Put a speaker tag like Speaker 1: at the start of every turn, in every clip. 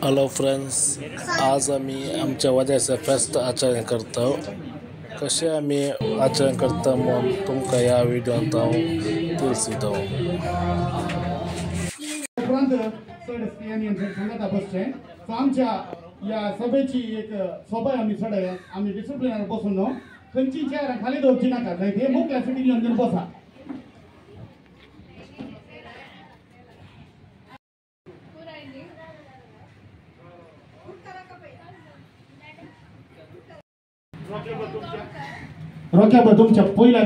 Speaker 1: Hello friends, आज आम्ही आमच्या वजायचं फेस्ट आचरण करतो. कसे आम्ही आचरण करता मग तुमका या व्हिडिओत हांव ತಿಳಿಸಿದೆವು.
Speaker 2: आमच्या या सभेची एक सभा आम्ही सडय आम्ही डिसिप्लिनार बसून खंयची चेअर खाली दवरची नाका ते मुख्य सिटींग घेवन बसा. रोक्या तुमच्या पहिल्या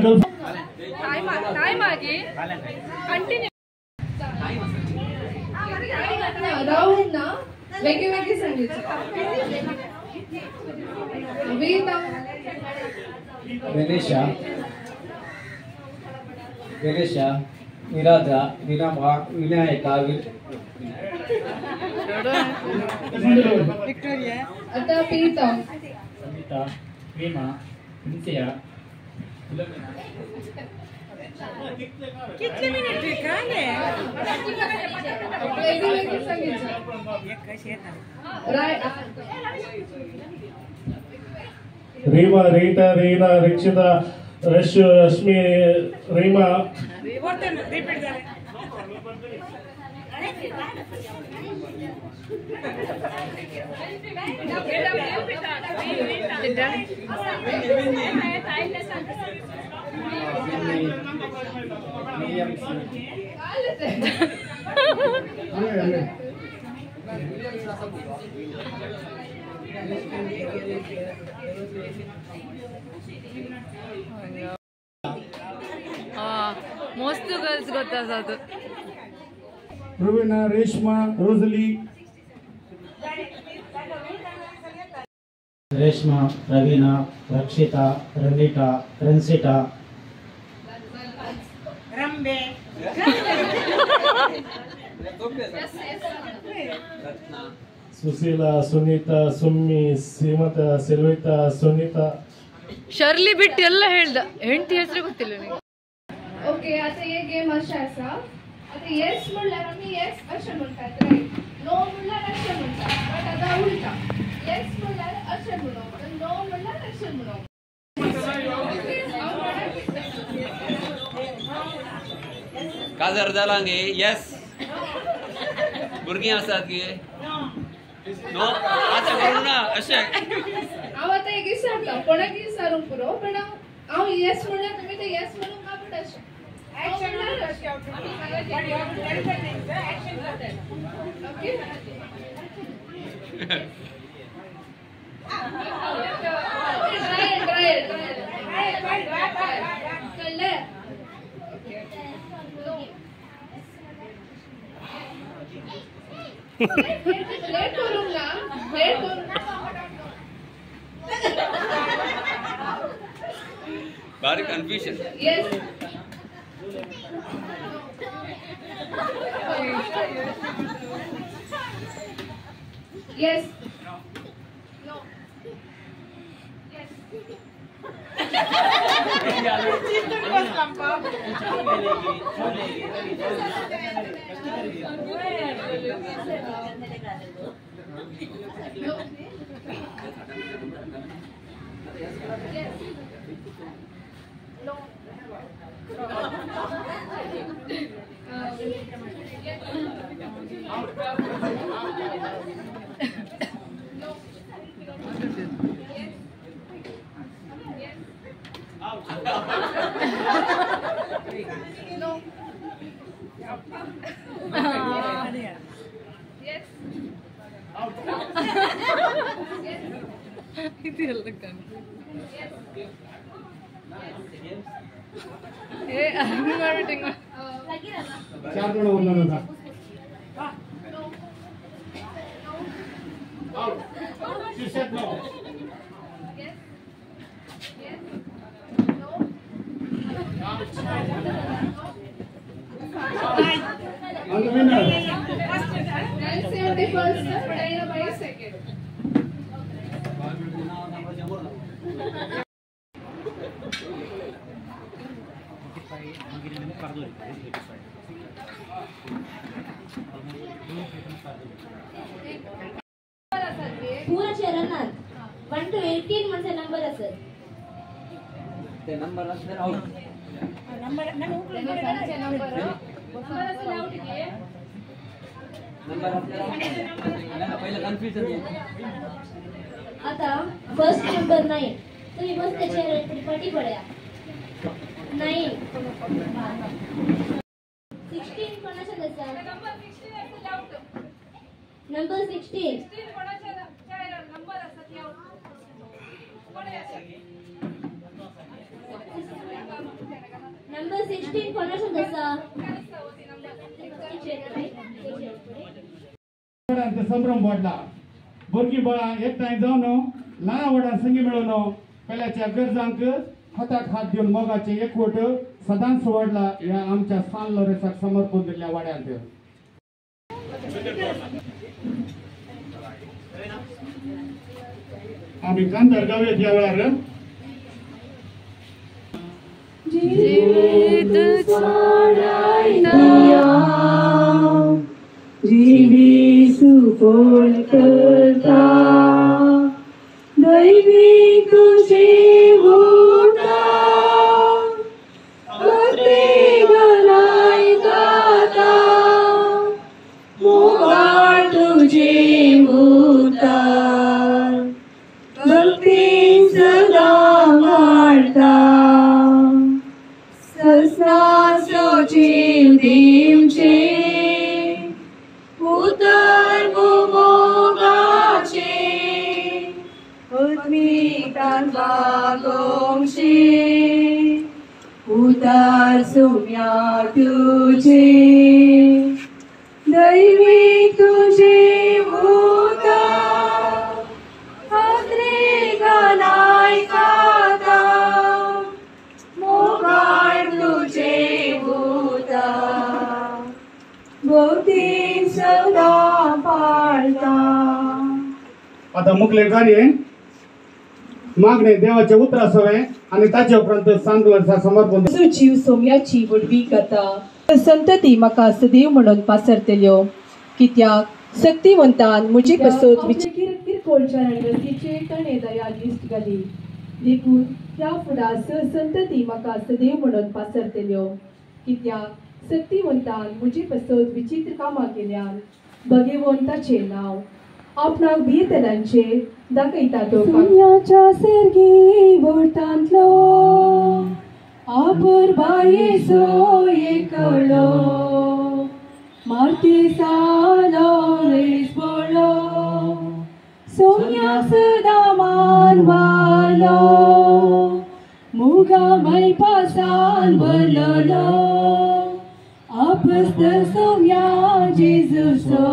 Speaker 3: राहुल ना वेगवेगळी सांगितलं
Speaker 4: गणेशा निराधा विनम्र विनायका
Speaker 3: आता प्रीतम
Speaker 4: समिता प्रेमा प्रिन्सिया
Speaker 5: कितने मिनिट काले
Speaker 3: वेगवेगळी सांगितलं
Speaker 2: रीमा रीता रीना रक्षिता रश्मी रीमा
Speaker 5: रिपीट झाले
Speaker 6: मस्त गर्ल्स ಗೊತ್ತಾದ
Speaker 2: रुबीना रेशमा रोजली
Speaker 4: रेशमा रवीना रक्षिता रणिता रंसिता
Speaker 5: रंबे
Speaker 2: सुशीला सुनीता सुम्मी सीमता सिल्विता सुनीता
Speaker 6: ಶರ್ಲಿ ಬಿಟ್ಟು ಎಲ್ಲ ಹೇಳ್ದ ಹೆಂಡತಿ ಹೆಸರು ಗೊತ್ತಿಲ್ಲ ನನಗೆ.
Speaker 3: ओके आता ये गेम अशा असा आता येस म्हणल्यार आम्ही येस अशें म्हणतात राईट नो म्हणल्यार अशें म्हणतात बट आता उलटा येस म्हणल्यार अशें म्हणप नो म्हणल्यार अशें म्हणप
Speaker 7: काजर जाला गे यस भुरगीं आसात गे नो आतां करूं ना अशें
Speaker 3: हांव आतां एक विचारता कोणाक विचारूंक पुरो पण हांव येस म्हणल्यार तुमी ते येस म्हणूंक ना बट अशें ओके लेट करूंक ना लेट करूंक
Speaker 7: भारी confusion
Speaker 3: yes yes no yes
Speaker 6: ಇದು ಎಲ್ಲ ಕಣ್ಣು ಏ ಹಂಗೆ ಮಾಡ್ಬಿಟ್ಟು
Speaker 2: चार जण उरला ना शीर्षक no on the winner
Speaker 3: 971st by second
Speaker 8: 1 to 18 म्हणजे नंबर असेल.
Speaker 7: ते नंबर असणार आउट.
Speaker 5: नंबर
Speaker 3: नंबर असेल आउट घे.
Speaker 7: नंबर आपल्याला पहिलं कन्फ्युजन आहे.
Speaker 8: आता फर्स्ट नंबर 9. तुम्ही बस त्याच्या पटी पड्या 9. 16 कोणाचा दसा?
Speaker 3: नंबर 16 असेल आउट.
Speaker 8: नंबर 16
Speaker 3: कोणाचा नंबर असतात आउट. कोण आहे?
Speaker 8: नंबर 16 कोणाचा दसा?
Speaker 2: संभ्रम वाढला. भुरगीं बाळां एकठांय जावन ल्हान व्हडा संगी मेळून पेल्याच्या गरजांक हाताक हात दिवन मोगाचे एकवट सदांच वाडला ह्या आमच्या सान लोरेसाक समर्पण दिल्ल्या वाड्यांत. आम्ही कांतार गावयात ह्या वेळार
Speaker 9: जीवी सुफळ करता दैवी तुझे होता भक्ती गणाय गाता मोगाळ तुझे होता भक्ती सदा वाढता सस्नाचो जीव दिवचे उतर मोगाचे उत्मितान बागोंगशे उतर सोम्या तुझे दैवी तुझे होता हात्रे गणाय गाता मोगाळ तुझे होता भक्ती सदा पाळता.
Speaker 2: आता मुखले कार्य मागणे देवाचे उतर असावे आणि ताचे उपरांत सांगलरसा समर्पण.
Speaker 9: जीव सोम्याची वडवी कथा संतती म्हाका सदैव म्हणून पासरतल्यो कित्याक शक्तिवंतान मुझे कसोत किरकोळच्या रणगतीचे तणे दया दिश्ट घाली देखून त्या फुडा संतती म्हाका सदैव म्हणून पासरतल्यो कित्याक शक्तिवंतान मुझे कसोत विचित्र कामां केल्यान भगवंताचे नाव आपणाक भियेतल्यांचे दाखयता तो सोम्याच्या सेर्गी वटांतलो आपर बायेचो एकलो मारती सालो रेस बोलो सोम्या सदा मानवालो मुगा मै पासान भरलो आपस्त सोम्या जेजूसो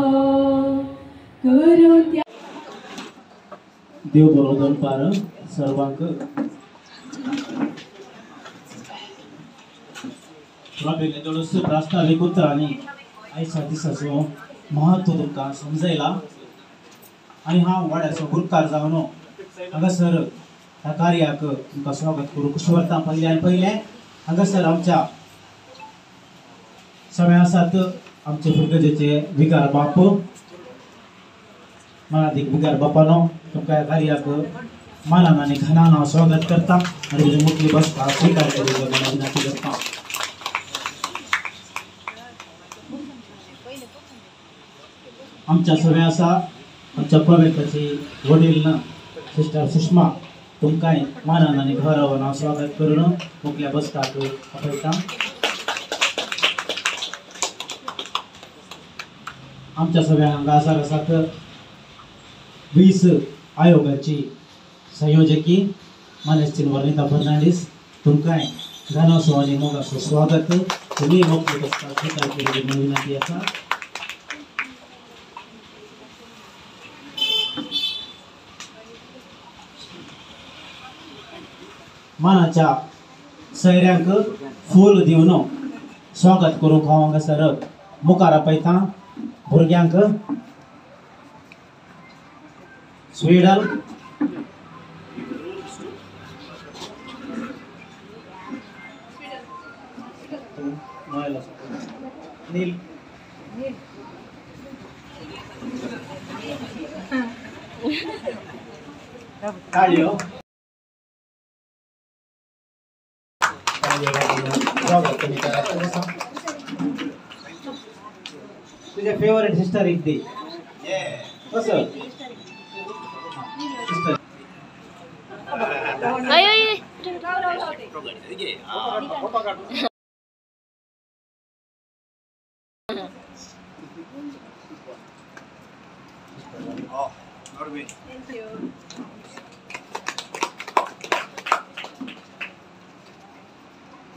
Speaker 9: करून
Speaker 4: देव बरोबर पार सर्वांक थोडस प्रास्ताविक उतरांनी आयच्या दिसाचो महत्व तुमकां समजयला आणि हांव वाड्याचो गुरकार जावन हांगासर ह्या कार्याक तुमकां स्वागत करूं कशें व्हरता पयले हांगासर आमच्या सगळे आसात आमचे फुरगजेचे विकार बाप मनाधीक विकार बापानो तुमकां ह्या कार्याक मानान आनी घनान हांव स्वागत करता आनी तुजी मुठली बसपा स्विकार करूंक विनंती करता. आमच्या सगळे आसा आमच्या प्रवेशाची वडील सिस्टर सुषमा तुमकांय मानान आनी गौरवान हांव स्वागत करून मुखल्या बसकाक आपयता. आमच्या सगळ्या हांगासर आसात 20 आयोगाची संयोजकी मानेस्तीन वर्णिता फर्नांडीस तुमकांय घनासो आनी मोगासो स्वागत. तुमी मुखली बसकाक स्विकार केली म्हणून विनंती आसा. मानाच्या सयऱ्यांक फूल दिवन स्वागत करूंक हांव हांगासर मुखार आपयता. भुरग्यांक स्वेडल नील ताळ्यो तुझ्या फेवरेट सिस्टर एक दे कसं सिस्टर
Speaker 6: अय अय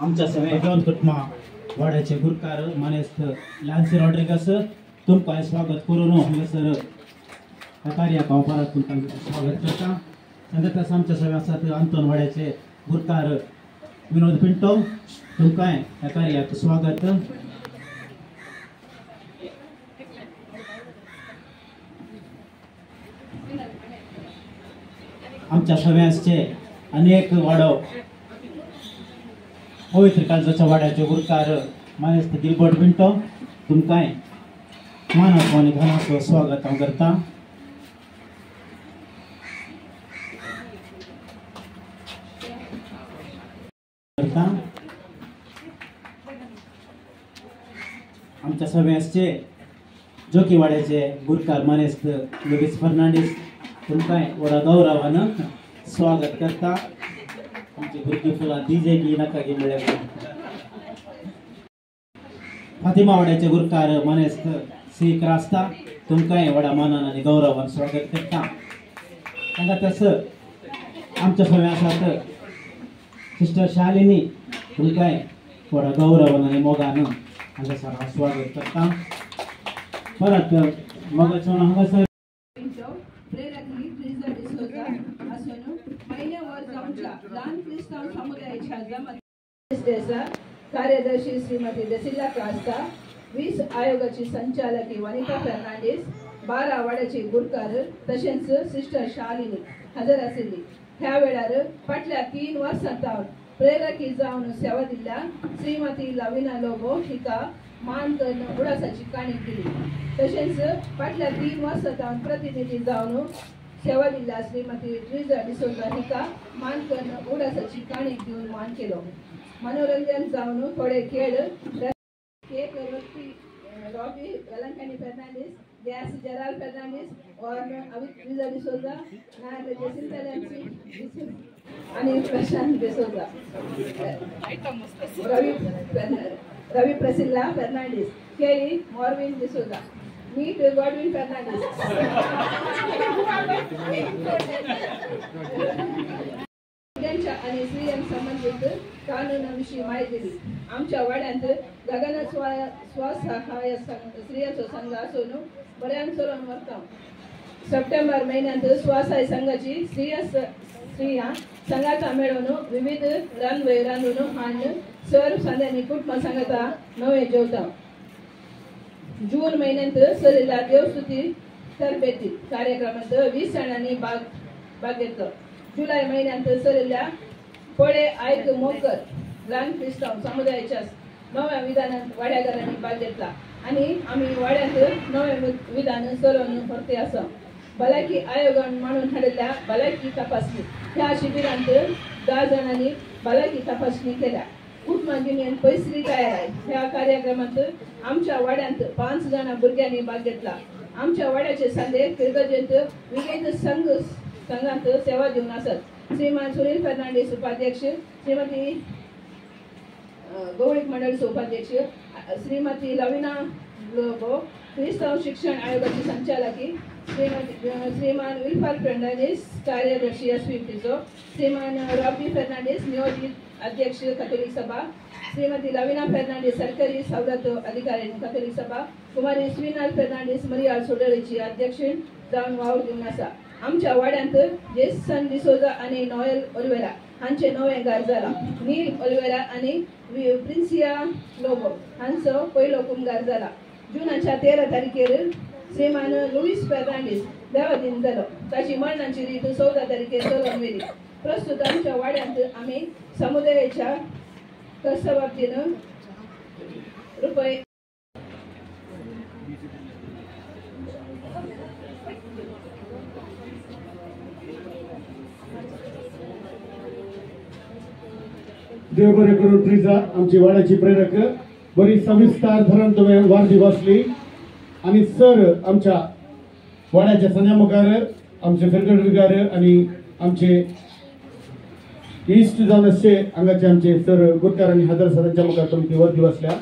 Speaker 4: आमच्या सगळ्या घेऊन कुटुंबा वाड्याचे गुरकार मानेस्थ लॅन्सी रॉड्रिगस तुमकां स्वागत करून हांगासर कार्याक हांव परत तुमकां स्वागत करता. सांगतास आमच्या सगळ्या आसात आंतोन वाड्याचे गुरकार विनोद पिंटो तुमकां ह्या कार्याक स्वागत. आमच्या सगळ्यांचे अनेक वाडो पवित्र काळजाच्या वाड्याचे गुरकार मानेस्त गिलबर्ट पिंटो तुमकां मानाचो आनी घानाचो स्वागत हांव करता. आमच्या सगळ्यांचे जोकी वाड्याचे गुरकार मानेस्त लुईस फर्नांडीस तुमकां व्हडा गौरवान स्वागत करता. आमची भुरगीं फुलां दिजे की नाका गे म्हळ्यार फातिमा वाड्याचे गुरकार मानेस्त श्री क्रास्ता तुमकां व्हडा मानान आनी गौरवान स्वागत करता. तांकां तसं आमच्या सगळ्या आसात सिस्टर शालिनी तुमकां व्हडा गौरवान आनी मोगान हांगासर हांव स्वागत करता. परत मोगाचो हांगासर
Speaker 10: प्रेरकली फ्रीजर डिसोजा असून महिन्यावर जाऊनच्या लहान ख्रिस्ताव समुदायाच्या जमात कार्यदर्शी श्रीमती दसिला क्रास्ता 20 आयोगाची संचालकी वनिता फर्नांडीस 12 वाड्याची गुरकार तशेंच सिस्टर शालिनी हजर आशिल्ली. ह्या वेळार फाटल्या 3 वर्सांत प्रेरकी जावन सेवा दिल्ल्या श्रीमती लविना लोबो हिका मान करून उडासाची काणीक दिली. तशेंच फाटल्या 3 वर्सांत प्रतिनिधी जावन सेवा दिल्ल्या श्रीमती ट्रिजा डिसोजा हिका मान करून उडासाची काणीक दिवन मान केलो. मनोरंजन जावन थोडे खेळ केक रॉबी वेलंकनी फर्नांडीस गॅस जेराल फर्नांडीस और अवित ट्रिजा डिसोजा नार जेसिंता लॅम्सी आणि Prashant D'Souza Ravi Priscilla Fernandes केरी मॉर्विन डिसोजा मीट गॉडविन फर्नांडीस आणि स्त्रियां संबंधित कानुनाविषयी माहिती दिली. आमच्या वाड्यांत गगन स्वसहाय स्त्रियांचो संघ असून बऱ्याच चलून वता. सप्टेंबर महिन्यात स्वसहाय संघाची स्त्रिया संघाचा मेळून विविध रानवय रांदून हाडून सर सांद्यांनी कुटुंब सांगता नवे जेवता. जून महिन्यात सरिल्ल्या देवस्तुती तरबेती कार्यक्रमात 20 जाणांनी भाग घेतलो. जुलै महिन्यात सरिल्ल्या पळे आयक मोकर ल्हान ख्रिस्ताव समुदायाच्या नव्या विधानात वाड्याकारांनी भाग घेतला आणि आम्ही वाड्यात नवे विधान चलोवन व्हरते आसा. भलायकी आयोगान मांडून हाडिल्ल्या भलायकी तपासणी ह्या शिबिरांत 10 जाणांनी भलायकी तपासणी केल्या. कुटुंब युनियन पैसरी तयार ह्या कार्यक्रमात आमच्या वाड्यांत 5 जाणां भुरग्यांनी भाग घेतला. आमच्या वाड्याचे सांदे किरगजेंत विविध संघात सेवा दिवन आसात. श्रीमान सुनील फर्नांडीस उपाध्यक्ष, श्रीमती गवळीक मंडळीचे उपाध्यक्ष, श्रीमती लविना लोबो ख्रिस्ताव शिक्षण आयोगाची संचालकी, श्रीमान विल्फर फर्नांडीस कार्यदर्शी एसव्हीपीचो, श्रीमान रॉबी फर्नांडीस नियोजित अध्यक्ष कॅथोलिक सभा, श्रीमती लविना फर्नांडीस सरकारी सवलत अधिकारी कॅथोलिक सभा, कुमारी स्विनाल फर्नांडीस मरियाळ सोडळीची अध्यक्ष जावन वावर दिवन आसा. आमच्या वाड्यांत जेसन डिसोजा आणि नोएल ओलिवेरा हांचे नवे घर जाला. नील ओलिवेरा आणि प्रिन्सिया लोबो हांचो पयलो कुमगार जाला. जूनाच्या 13 तारखेर श्रीमान लुईस फर्नांडीस देवादीन जालो. ताची मरणाची रीत 14 तारखेर चलोवन वेली. प्रस्तुत आमच्या वाड्यांत आम्ही समुदायाच्या कर्तव्यातीन रुपये
Speaker 2: देव बरे करून ट्रिजा आमची वाड्याची प्रेरक बरी सविस्तर धरण तुम्ही वाढदिवसली आणि सर आमच्या वाड्याच्या सन्या मुखार आमचे फेरगडगार आणि आमचे ईस्ट जावन असे हांगाचे आमचे सर गुरकार आणि हजर सरांच्या मुखार तुमची वाढदिवसल्या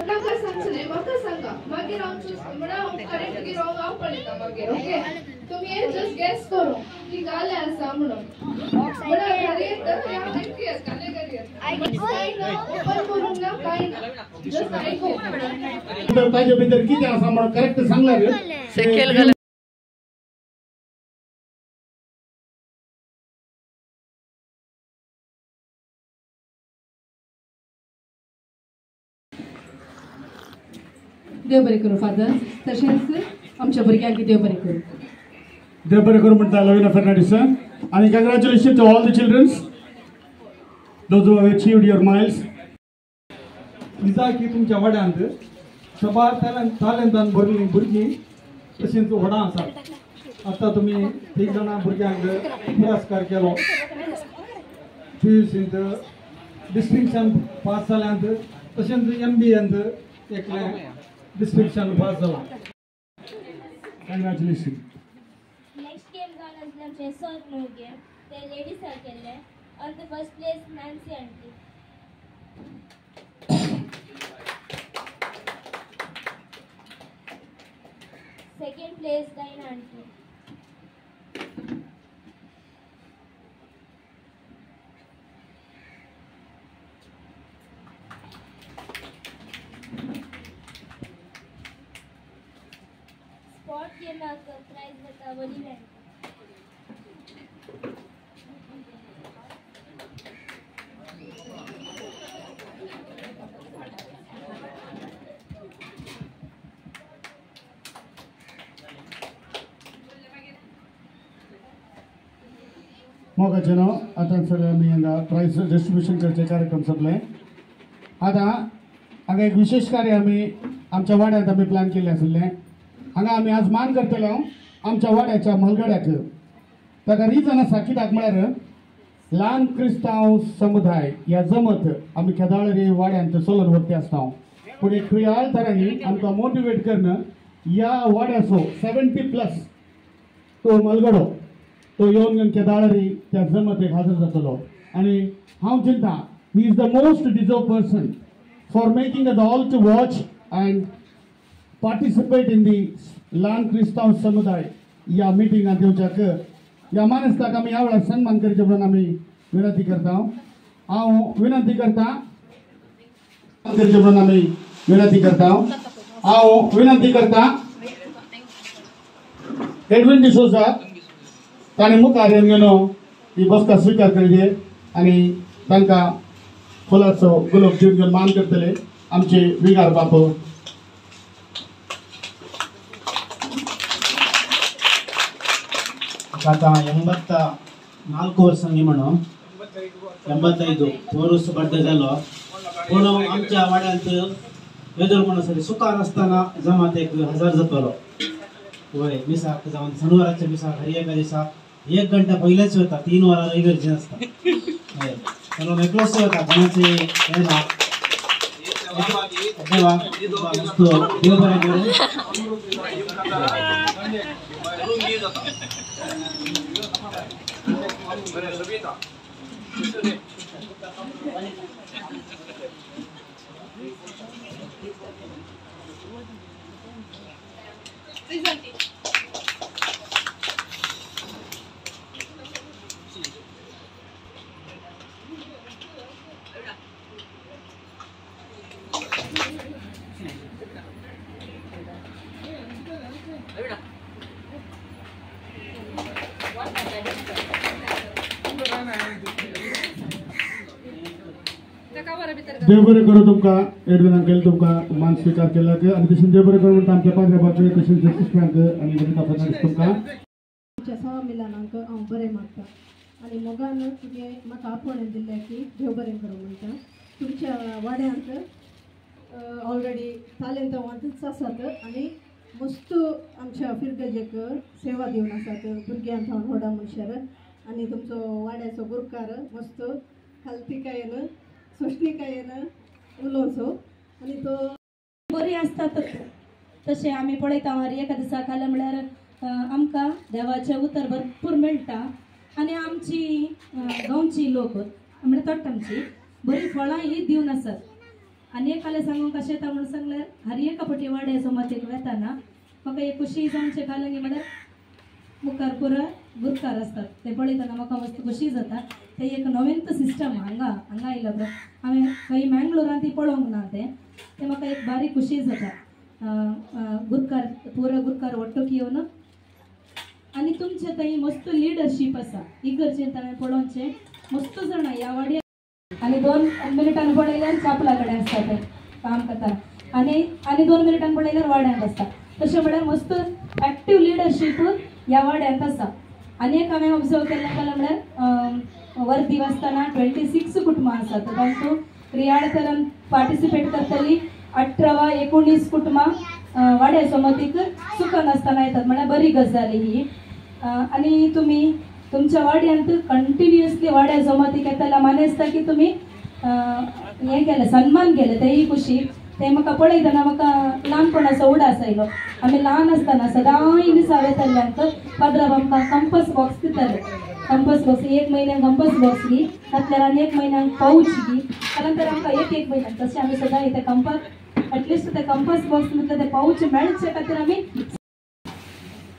Speaker 3: म्हाका सांगचले म्हाका सांगा मागीर हांव म्हणून करेक्ट की रॉंग हांव पळयता मागीर ओके तुमी जस्ट गेस करू की गाले आसा म्हणून म्हणून घरी येता हांव ऐकूया गाले घरी येता कांय ना ओपन करून ना कांय ना जस्ट ऐकू
Speaker 2: ताजे भितर कितें आसा म्हणून करेक्ट सांगल्यार
Speaker 6: सेकेल घाल
Speaker 9: देव बरें करूं फादर तशेंच आमच्या भुरग्यांक देव बरें करूं
Speaker 2: देव बरें करून म्हणटा लविना फर्नांडीस आणि congratulation to all the childrens those who have achieved your miles
Speaker 11: दिसा की तुमच्या वाड्यांत सभा तालंतान भरलीं भुरगीं तशींच व्हडां आसात आतां तुमी 3 जाणां भुरग्यांक पुरस्कार केलो PUCंत डिस्टिंक्शन पास जाल्यांत तशेंच MBAंत एकलें डिस्टिंक्शन पास जाला
Speaker 2: कंग्रॅच्युलेशन
Speaker 8: नेक्स्ट गेम जावन आसले आमचे सर न्हू गेम ते लेडीसाक केल्ले on the first place Nancy aunty second place Diana aunty spot गेमाक प्राइज जाता वली आंटी
Speaker 2: मोगाचे नाव आता सर आम्ही हांगा प्राइज डिस्ट्रीब्युशन करचे कार्यक्रम सोंपले आता हांगा एक विशेष कार्य आम्ही आमच्या वाड्यात आम्ही प्लॅन केले आसले हांगा आम्ही आज मान करतलो आमच्या वाड्याच्या मलगड्याक ताका रिजन आसा कित्याक म्हळ्यार ल्हान क्रिस्तांव समुदाय ह्या जमत आमी केदाळरी वाड्यांत चलोन व्हरते आसता पूण एक फियाळ तरांनी आमकां मोटिवेट करून ह्या वाड्याचो 70+ तो मलगडो तो येवन घेवन केदाळरी त्या जमतेक हाजर जातलो आनी हांव चिंता he is the most deserve person for making us all to watch and participate in the ल्हान क्रिस्तांव समुदाय ह्या मिटिंगांत येवच्याक ह्या मानस्ताक आमी ह्या वेळार सन्मान करचे म्हणून आमी विनंती करता हांव विनंती करता करचे म्हणून आमी विनंती करता हांव विनंती करता एडविन डिसोजा ताणें मुखार येवन घेवन ही बसका स्विकार करचे आनी तांकां फुलाचो गुलाब दिवन घेवन मान करतले आमचे विगार बापू
Speaker 4: आता 84 ವರ್ಷಂಗೆ म्हणो 85 वर्ष बड्डे जालो पूण आमच्या वाड्यांत वेदर म्हणसर सुकार आसतना जमात 1000 जातलो वय मिसाक जावन शनिवाराच्या मिसाक हरी एका दिसाक 1 घंटा पयलेच वता 3 वरां रविवारची आसता हय चलो एकलोच वता कोणाचे हे ना देवा मस्त देव बरें करूं
Speaker 2: देव बरें करूं तुमकां एडविन अंकल तुमकां मान स्विकार केला आणि तशें देव बरें करूं म्हणटा आमच्या पाद्र्या बापे तशेंच जस्टिस फ्रँक आनी ललिता फर्नांडीस तुमकां
Speaker 9: तुमच्या सवा मिलानांक हांव बरें मागता आनी मोगान तुगे म्हाका आपणे दिल्ले की देव बरें करूं म्हणटा तुमच्या वाड्यांत ऑलरेडी तालेंतवांतूच आसात आनी मस्त आमच्या फिरगजेक सेवा दिवन आसात भुरग्यांक हांव व्हडा मनशार आनी तुमचो वाड्याचो गुरकार मस्त हलतिकायेन सोश्णिकायेन उलोवचो आनी तो
Speaker 12: बरी आसतात तशें आमी पळयता हर एका दिसा खाला म्हळ्यार आमकां देवाचें उतर भरपूर मेळटा आनी आमची गांवची लोक म्हळ्यार तोट्टांची बरी फळां ही दिवन आसात आनी एक फाल्यां सांगूंक कशें येता म्हणून सांगल्यार हर एका पटी वाड्या समातीक वेताना म्हाका एक खुशी जावचे कालांनी म्हळ्यार मुखार पुरा गुरकार असतात ते पळयतना म्हाका मस्त खुशी जाता ते एक नवेंत सिस्टम हांगा आयला हांवें खंय मँगलोरान ती पळोवंक ना ते म्हाका एक बारी खुशी जाता गुरकार पुरा गुरकार वट्टोक येवन आनी तुमचे थंय मस्त लिडरशीप आसा इगर्जेंत हांवें पळोवचें मस्त जाणां ह्या वाड्यार आनी 2 मिनटान पळयल्यार चापला कडेन आसता ते काम करता आनी 2 मिनटान पळयल्यार वाड्यांत आसता तशें म्हळ्यार मस्त एक्टीव लिडरशीप ह्या वाड्यांत आसा आनी एक हांवें ऑब्जर्व केल्लें जाल्यार म्हळ्यार वर्दी वाचतना 26 कुटुंबां आसात तातूंत रियाळकरान पार्टिसिपेट करतली 18 वा 19 कुटुंबां वाड्या समतीक सुखान आसतना येतात म्हळ्यार बरी गजाल ही आनी तुमी तुमच्या वाड्यांत कंटिन्युअसली वाड्या जमातीक येताला माने दिसता की तुमी हें केलें सन्मान केलें तेही खुशी ते म्हाका पळयतना म्हाका ल्हानपणाचो उडास आयलो आमी ल्हान आसतना सदांय दिसा वेताल्यांक पाद्राब आमकां कंपस बॉक्स दिताले कंपस बॉक्स 1 म्हयन्याक कंपस बॉक्स घी तातल्यार आनी 1 म्हयन्याक पाऊच घी त्यानंतर आमकां एक म्हयन्याक तशें आमी सदां ते कंपस एटलिस्ट ते कंपस बॉक्स म्हटल्यार ते पाऊच मेळचे खातीर आमी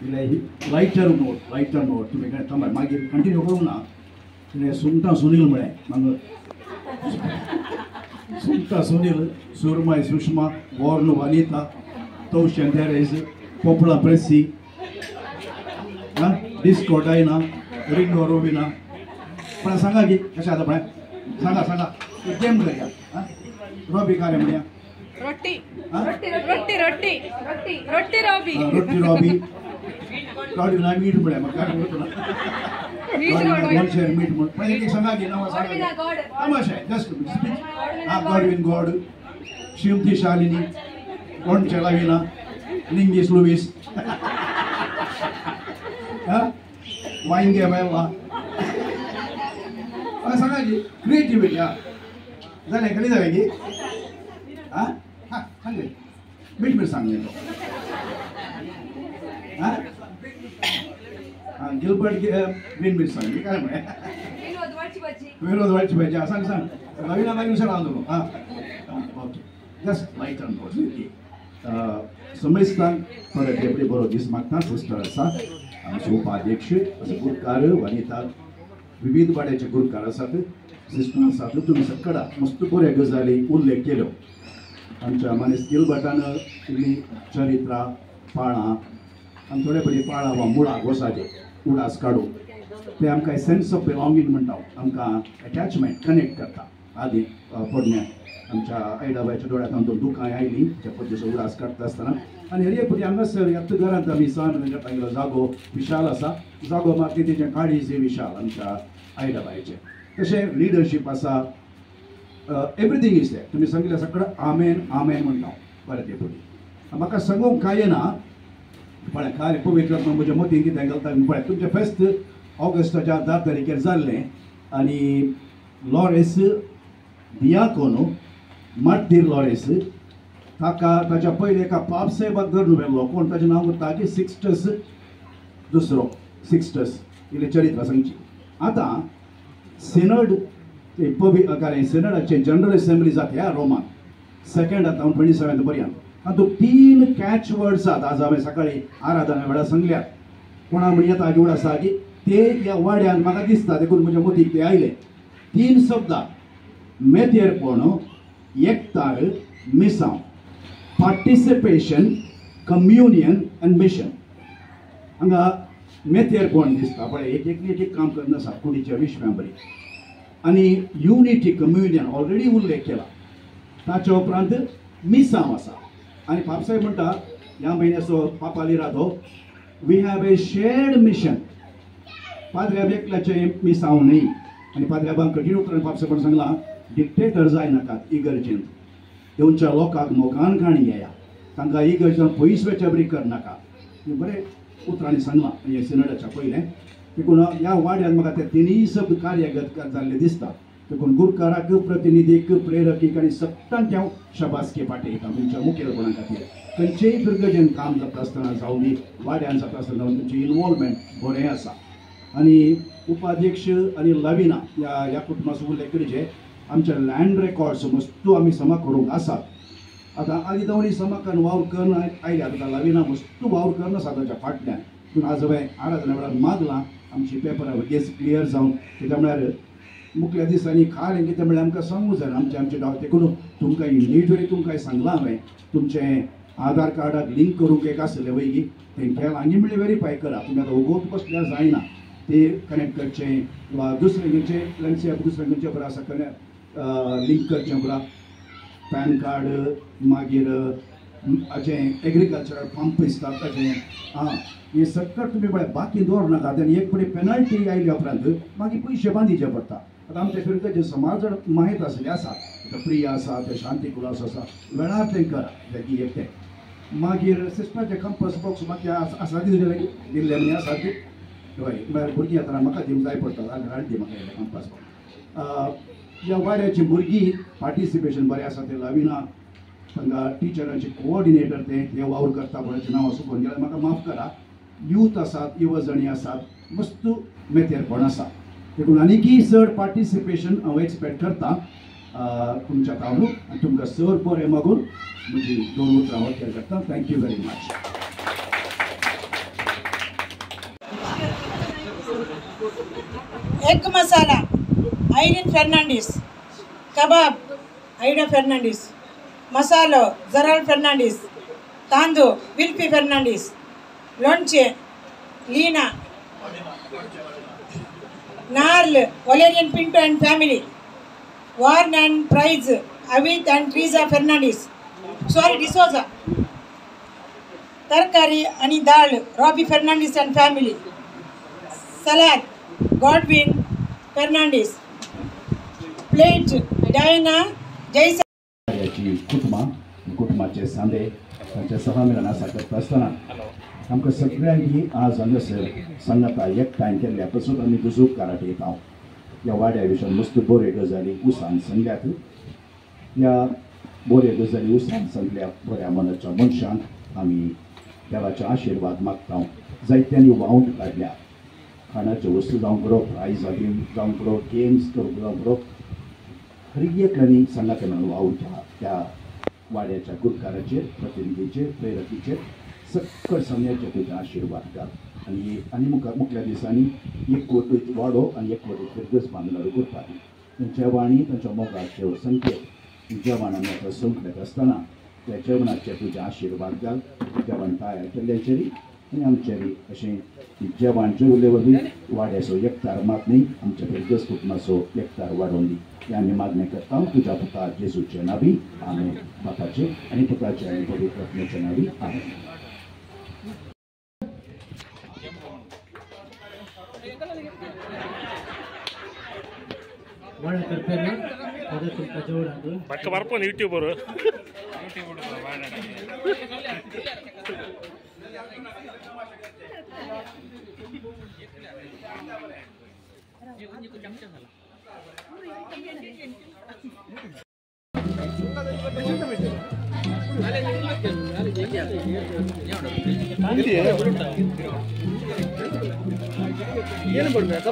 Speaker 13: लायटर नोट तुम्ही काय थांबा मागीर कंटिन्यू करूंक ना सुंगटां सुनील म्हळें मागीर सुंगटां सुनील सुरमाय सुषमा वॉर्न वानिता तौशन तेरेस पोपळा प्रेसी डिस्को डायना रिंगो रोबिना पण सांगा की कशें जाता पळय सांगा गेम करया रॉबी काय म्हणया
Speaker 6: रोटी रोटी रोटी रोटी रोटी रॉबी
Speaker 13: रोटी रॉबी गाडी ना मीठ म्हळ्यार म्हाका काय कळना वन शेअर मीठ म्हण पण एक सांगा की नांव सांगा तमाशा जस्ट स्पीच गॉडविन गॉड शिवती शालिनी कोण चलाविना लिंगीस लुईस वांगे मेळ्ळा सांगा की क्रिएटिव्हिटी जालें कळी जालें की सांग मीठ सांग गिलबर्ट ग्रीन मिर्च सांग काय म्हणे विनोद वाटची भाजी सांग नवीन मागीर विचार हांव okay just light on notes समजतांक परत एवढे बरो दीस मागता सिस्टर आसा आमचे उपाध्यक्ष गुरकार वनिता विविध वाड्याचे गुरकार आसात सिस्टर आसात तुमी सगळा मस्त बऱ्या गजाली उल्लेख केलो आमच्या मनीस गिलबर्टान इल्ली चरित्रा पाळां आमी थोडे बरी पाळां वा मुळां गोसाचे उडास काडू ते आमकां सेन्स ऑफ बिलॉंगींग म्हणटा आमकां अटॅचमेंट कनेक्ट करता आदी पोरण्या आमच्या आयडाबायच्या दोळ्यांत दोन दुकां आयलीं त्या पद्दतीचो उडास काडटा आसतना आनी हर एक पटी हांगासर ह्याच घरांत आमी सान तांगेलो जागो विशाल आसा जागो मार्केटीचें काळीचे विशाल आमच्या आयडाबायचे तशें लिडरशीप आसा एवरीथींग इज देर तुमी सांगिल्लें सगळें आमेन आमेन म्हणटा बरें ते पटी म्हाका सांगूंक काय ना पळय काय पवित्र म्हज्या मतीन कितें घालता पळय तुमचें फेस्त ऑगस्टाच्या 10 तारखेर जाल्लें आनी लॉरेस दियाकोनो मार्टीर लॉरेस ताका ताच्या पयलीं एका पाप साहेबाक धरून व्हेल्लो कोण ताचें नांव उरता की सिक्स्टस दुसरो सिक्स्टस इल्लें चरित्र सांगची आतां सिनड ते सिनडाचे जनरल असेंब्ली जाता रोमान 2 आता 27 पर्यंत तातूंत 3 कॅच वर्ड्स आसात आज हांवें सकाळीं आराधना वेळार सांगल्यात कोणा म्हण येता की आसा की ते ह्या वाड्यान म्हाका दिसता देखून म्हज्या मतीक ते आयले 3 शब्द मेतेरपण एकताळ मिसांव पार्टिसिपेशन कम्युनियन एंड मिशन हांगा मेतेरपण दिसता पळय एक काम करना आसा कुडीच्या 20 मेंबरी आनी युनिटी कम्युनियन ऑलरेडी उल्लेख केला ताच्या उपरांत मिसांव आसा आनी पापसाहेब म्हणटा ह्या म्हयन्याचो पापाली राधो we have a shared mission पाद्र्या एकल्याचे मिस हांव न्ही आनी पाद्र्याबांक कठीण उतरान पापसा पण सांगलां डिक्टेटर जाय नाकात इगर्जेंत येवच्या लोकांक मोगान काणी येया तांकां इगर्जेंत पयस वेचबरी करनाका बरें उतरांनी सांगलां हे सिनडाच्या पयलें देखून ह्या वाड्यान म्हाका ते तिनूय शब्द कार्यगत जाल्ले दिसता देखून गुरकाराक प्रतिनिधीक प्रेरकीक आनी सगळ्यांक हांव शबासकी पाठयता तुमच्या मुखेलपणा खातीर खंयचेय दुर्गतीन काम जाता आसतना जावं दी वाड्यान जाता आसतना तुमची इनवॉल्वमेंट बरें आसा आनी उपाध्यक्ष आनी लविना ह्या कुटुंबाचो उल्लेख करचे आमचे लँड रेकॉर्ड्स मस्तू आमी समा करूंक आसात आतां आदी दवणी समाकान वावर करना आयल्या आतां लविना मस्तू वावर करना आसा ताच्या फाटल्यान पूण आज हांवें आराधना वेळार मागलां आमची पेपरार केस क्लियर जावन कित्याक म्हळ्यार मुखल्या दिसांनी खाल कितें म्हळ्यार आमकां सांगूं जाय आमचे डाव देखून तुमकां इंडिविज्युअली तुमकां सांगलां हांवें तुमचें आधार कार्डाक लिंक करूंक एक आसलें वैगी तेंच्या आनी म्हणलें व्हेरीफाय करा तुमी आतां उगोवंक बसल्यार जायना ते कनेक्ट करचें वा दुसरें खंयचें लँडस्केप दुसरें खंयचें बरें आसा लिंक करचें बरा पॅन कार्ड मागीर हाचें एग्रीकल्चरल पंप दिसता तशें हे सगळें तुमी म्हळ्यार बाकी दवरनाका आनी एक फुडें पेनल्टी आयल्या उपरांत मागीर पयशे बांदिचे पडटा आतां आमचे कडेन जे समाज माहीत आसले आसा प्रिया आसा ते शांती कुलास आसा वेळार तें करा एक ते मागीर सिस्टराचे कंपस बॉक्स म्हाका आसा दिल्ले न्ही आसा ते हय म्हळ्यार भुरगीं येतना म्हाका दिवंक जाय पडटा हाड दी म्हाका कंपास बॉक्स ह्या वाड्याची भुरगीं पार्टिसिपेशन बरें आसा ते लविना तांकां टिचरांचे कोऑर्डिनेटर ते वावर करता कोणाचें नांव चुकून गेल्यार म्हाका माफ करा यूथ आसात युवजणी आसात मस्त मेतेरपण आसा देखून आनीकय चड पार्टिसिपेशन हांव एक्सपेक्ट करता तुमच्या तावून आनी तुमकां चड बरें मागून म्हजी 2 उतरां वाक्यार करता thank you very much
Speaker 5: egg masala Irene Fernandes kebab Ida Fernandes मसालो जराल फर्नांडीस तांदूळ विल्पी फर्नांडीस लोणचे लीना नार्ल वलेरियन पिंटो एंड फॅमिली वार्न एंड प्राइज अवित एंड ट्रीजा फर्नांडीस सॉरी डिसोजा तरकारी आणि दाळ Robbie Fernandes and family salad Godwin Fernandes plate Diana जयसा
Speaker 13: कुटुंबाचे सांदे तांचे सहमिलन आसा करता आसतना आमकां सगळ्यांक आज हांगासर सांगता एकठांय केल्ल्या पासून आमी तुजो उपकार आठयता ह्या वाड्या विशयी मस्त बऱ्यो गजाली उसान सांगल्यात ह्या बऱ्यो गजाली उसान सांगल्या बऱ्या मनाच्या मनशांक आमी देवाचे आशिर्वाद मागता जायत्यांनी वावूंट काडल्या खाणाच्यो वस्तू जावं बरो प्रायज जावं बरो गेम्स जावं बरो खरी एकल्यांनी सांगात म्हणून वावूरच्या त्या वाड्याच्या गुरकाराचेर प्रतिनिधीचेर प्रेरकीचेर सकयल समयाचे तुजे आशिर्वाद घाल आनी मुखल्या दिसांनी एक कोटी वाडो आनी एक कोटी फिरगस बांदणारो करपाक जेवणी तांच्या मोगाचे संकेत जेवण आमी आतां संकलेत आसतना त्या जेवणाचे तुजे आशिर्वाद घाल जेवण तयार केल्ल्याचेरी आनी आमचेरी अशें जेवण जेवले वरवीं वाड्याचो एकतार मात न्ही आमच्या फिरगस कुटुंबाचो एकतार वाडोवन दी हे आमी मागणें करता तुज्या पुता जेजूचे नांवी आमेन बापाचे आनी पुताचे आनी पवित्र आत्म्याचे नांवी आमेन
Speaker 1: ಪಕ್ಕ ಬರ್ಪೋನು ಯೂಟ್ಯೂಬರು ಏನು ಮಾಡ್ಬೇಕು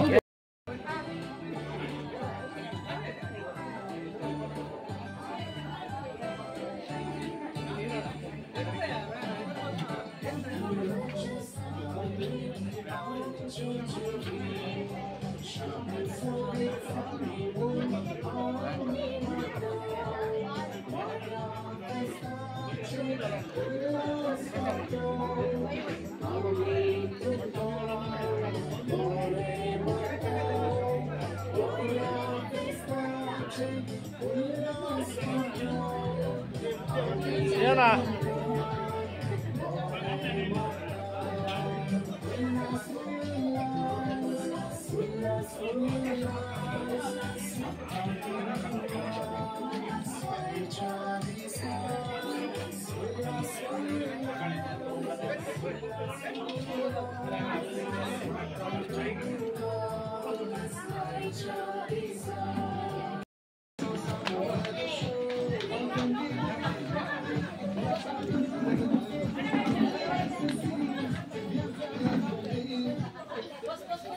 Speaker 1: ಏನಾ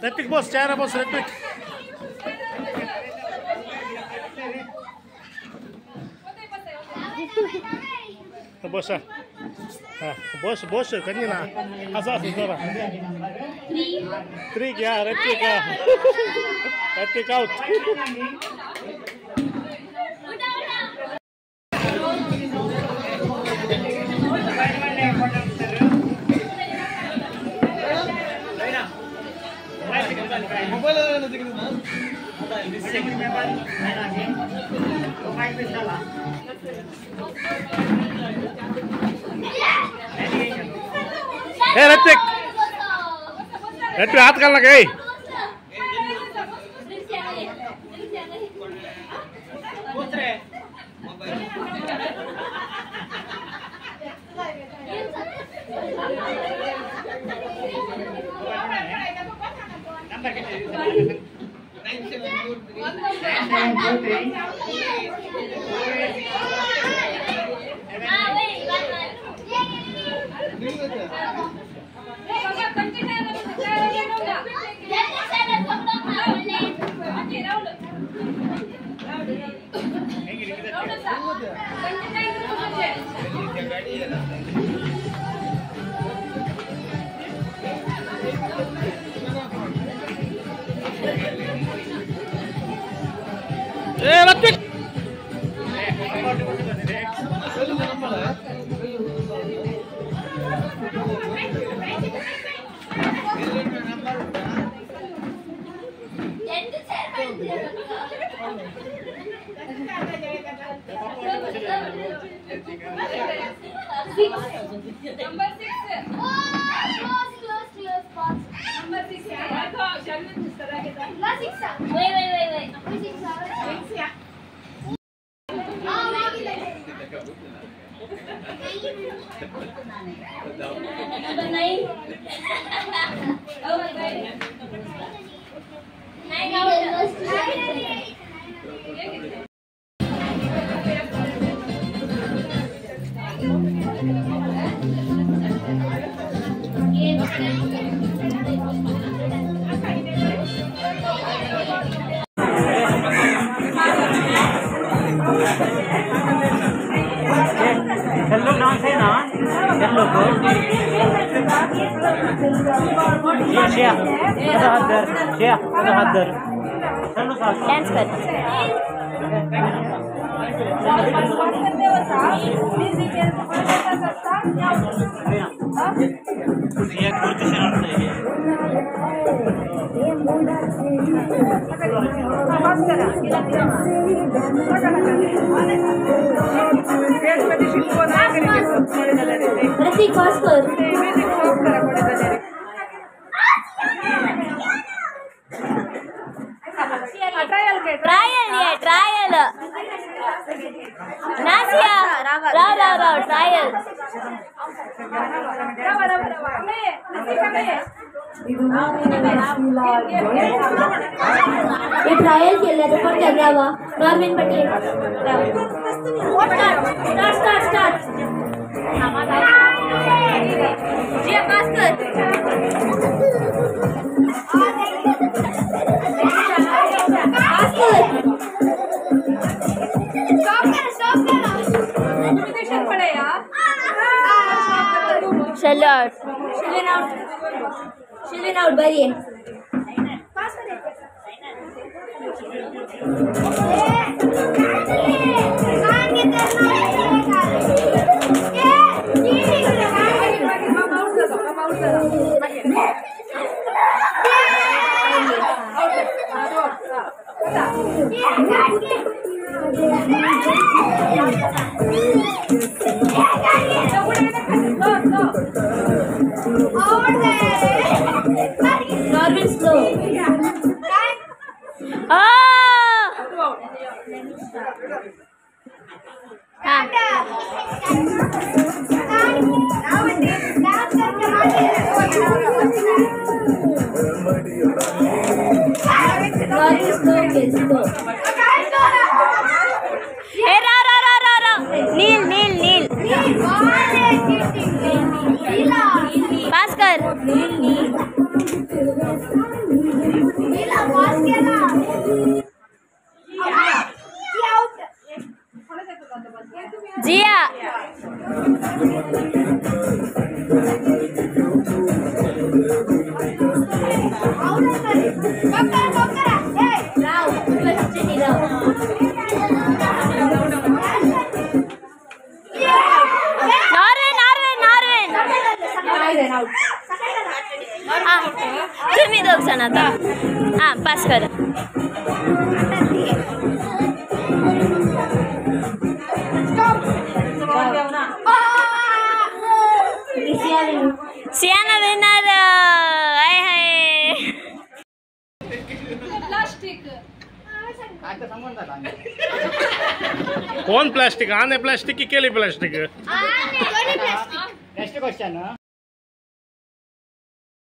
Speaker 1: ऋतिक बस चेहरा बस ऋतिक बस बस बस कधी ना असं असं जरा 3 घ्या ऋतिक ऋतिक आउट हे ऋतिक हात घाल ना काही ऋतिक
Speaker 14: डांस कर ट्रायल नासिया राव ट्रायल ये ट्रायल केलं तर पण करावा नॉर्मन पटेल स्टार्ट जे पास शिलिन आउट बरी आहे Norman slow. नील पास कर तुम्ही दोघ जण आता हा पास करा. सियाना विनर आहे हाय.
Speaker 3: प्लास्टिक
Speaker 1: कोण प्लास्टिक? आणे प्लास्टिक की केली प्लास्टिक?
Speaker 3: Plastic
Speaker 15: next question.